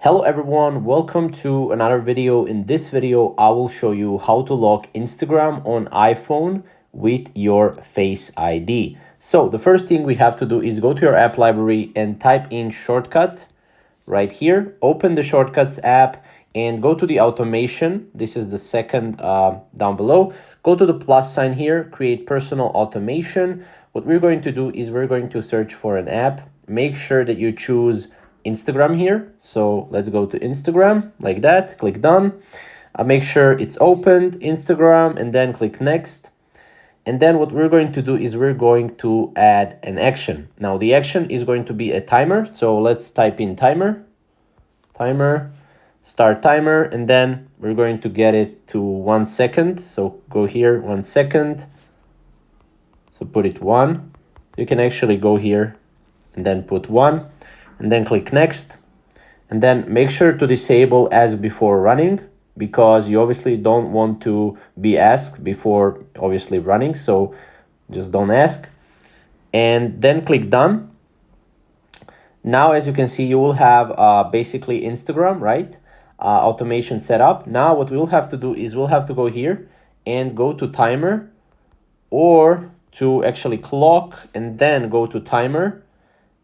Hello everyone, welcome to another video. In this video, I will show you how to lock Instagram on iPhone with your Face ID. So the first thing we have to do is go to your app library and type in shortcut right here. Open the shortcuts app and go to the automation. This is the second down below. Go to the plus sign here, create personal automation. What we're going to do is we're going to search for an app. Make sure that you choose Instagram here. So let's go to Instagram like that, click done. Make sure it's opened, Instagram, and then click next. And then what we're going to do is we're going to add an action. Now the action is going to be a timer. So let's type in timer, start timer, and then we're going to get it to 1 second. So go here, 1 second. So put it 1. You can actually go here and then put 1. And then click next, and then make sure to disable as before running, because you obviously don't want to be asked before obviously running, so just don't ask. And then click done. Now as you can see, you will have basically Instagram, right? Automation set up. Now what we'll have to do is we'll have to go here and go to timer, or to actually clock, and then go to timer,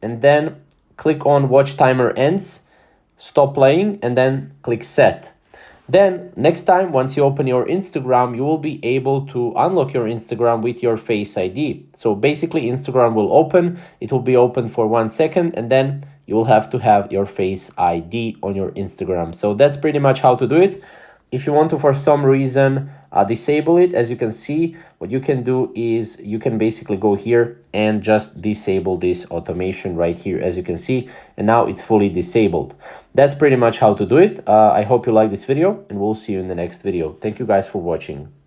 and then click on watch timer ends, stop playing, and then click set. Then next time, once you open your Instagram, you will be able to unlock your Instagram with your Face ID. So basically Instagram will open, it will be open for 1 second, and then you will have to have your Face ID on your Instagram. So that's pretty much how to do it. If you want to, for some reason, disable it, as you can see, what you can do is you can basically go here and just disable this automation right here, as you can see, and now it's fully disabled. That's pretty much how to do it. I hope you like this video, and we'll see you in the next video. Thank you guys for watching.